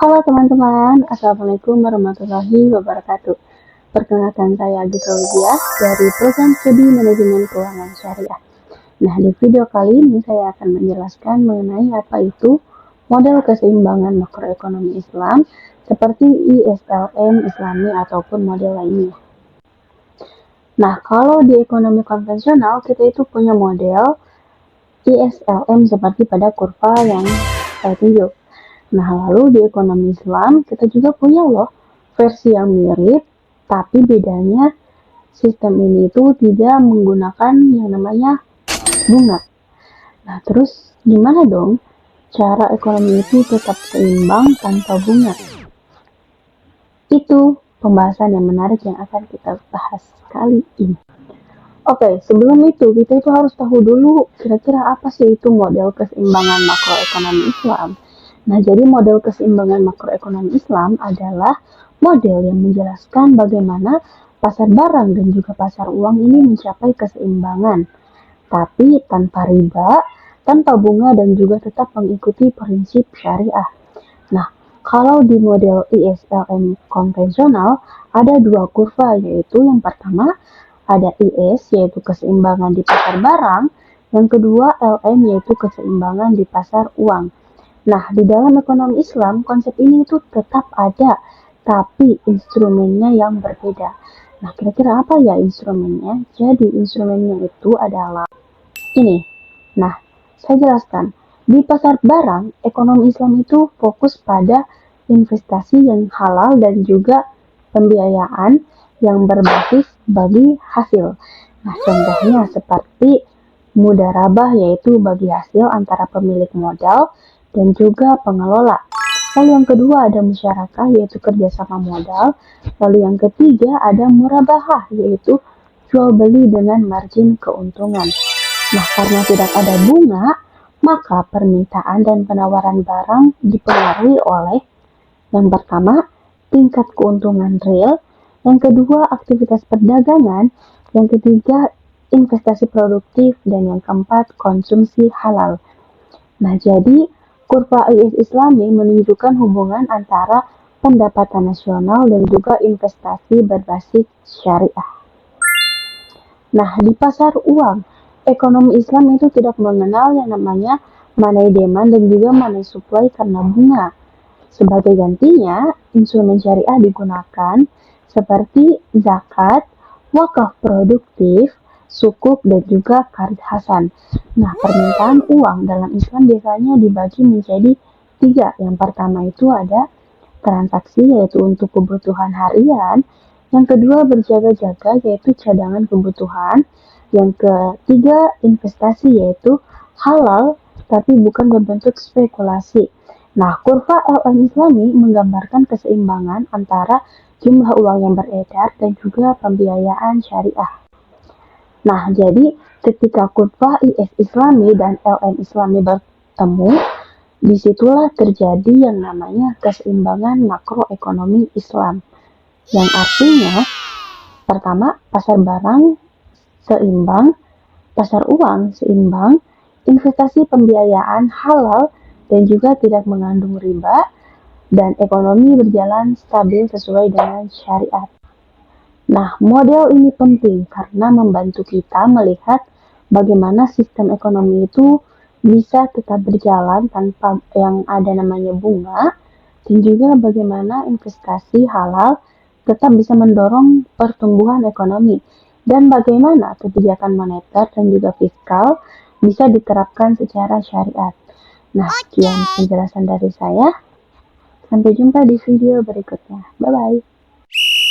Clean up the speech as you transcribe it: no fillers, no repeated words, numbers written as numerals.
Halo teman-teman, Assalamualaikum warahmatullahi wabarakatuh. Perkenalkan saya Agita Widya dari Program Studi Manajemen Keuangan Syariah. Nah, di video kali ini saya akan menjelaskan mengenai apa itu model keseimbangan makroekonomi Islam seperti ISLM Islami ataupun model lainnya. Nah, kalau di ekonomi konvensional kita itu punya model ISLM seperti pada kurva yang saya tunjuk. Nah, lalu di ekonomi Islam kita juga punya loh versi yang mirip, tapi bedanya sistem ini itu tidak menggunakan yang namanya bunga. Nah, terus gimana dong cara ekonomi itu tetap seimbang tanpa bunga? Itu pembahasan yang menarik yang akan kita bahas kali ini. Oke, sebelum itu kita itu harus tahu dulu kira-kira apa sih itu model keseimbangan makroekonomi Islam. Nah, jadi model keseimbangan makroekonomi Islam adalah model yang menjelaskan bagaimana pasar barang dan juga pasar uang ini mencapai keseimbangan, tapi tanpa riba, tanpa bunga dan juga tetap mengikuti prinsip syariah. Nah, kalau di model ISLM konvensional ada dua kurva, yaitu yang pertama ada IS yaitu keseimbangan di pasar barang, yang kedua LM yaitu keseimbangan di pasar uang. Nah, di dalam ekonomi Islam konsep ini itu tetap ada, tapi instrumennya yang berbeda. Nah, kira-kira apa ya instrumennya? Jadi instrumennya itu adalah ini. Nah, saya jelaskan. Di pasar barang, ekonomi Islam itu fokus pada investasi yang halal dan juga pembiayaan yang berbasis bagi hasil. Nah, contohnya seperti mudharabah yaitu bagi hasil antara pemilik modal dan juga pengelola. Lalu yang kedua ada musyarakah yaitu kerjasama modal. Lalu yang ketiga ada murabahah yaitu jual beli dengan margin keuntungan. Nah, karena tidak ada bunga, maka permintaan dan penawaran barang dipengaruhi oleh yang pertama, tingkat keuntungan real, yang kedua, aktivitas perdagangan, yang ketiga, investasi produktif, dan yang keempat, konsumsi halal. Nah, jadi kurva IS Islami menunjukkan hubungan antara pendapatan nasional dan juga investasi berbasis syariah. Nah, di pasar uang, ekonomi Islam itu tidak mengenal yang namanya money demand dan juga money supply karena bunga. Sebagai gantinya, instrumen syariah digunakan seperti zakat, wakaf produktif, sukuk, dan juga qard hasan. Nah, permintaan uang dalam Islam biasanya dibagi menjadi 3. Yang pertama itu ada transaksi yaitu untuk kebutuhan harian, yang kedua berjaga-jaga yaitu cadangan kebutuhan, yang ketiga investasi yaitu halal tapi bukan berbentuk spekulasi. Nah, kurva LM Islami menggambarkan keseimbangan antara jumlah uang yang beredar dan juga pembiayaan syariah. Nah, jadi ketika kurva IS Islami dan LM Islami bertemu, disitulah terjadi yang namanya keseimbangan makroekonomi Islam. Yang artinya, pertama, pasar barang seimbang, pasar uang seimbang, investasi pembiayaan halal dan juga tidak mengandung riba, dan ekonomi berjalan stabil sesuai dengan syariat. Nah, model ini penting karena membantu kita melihat bagaimana sistem ekonomi itu bisa tetap berjalan tanpa yang ada namanya bunga, dan juga bagaimana investasi halal tetap bisa mendorong pertumbuhan ekonomi, dan bagaimana kebijakan moneter dan juga fiskal bisa diterapkan secara syariat. Nah, sekian penjelasan dari saya. Sampai jumpa di video berikutnya. Bye-bye.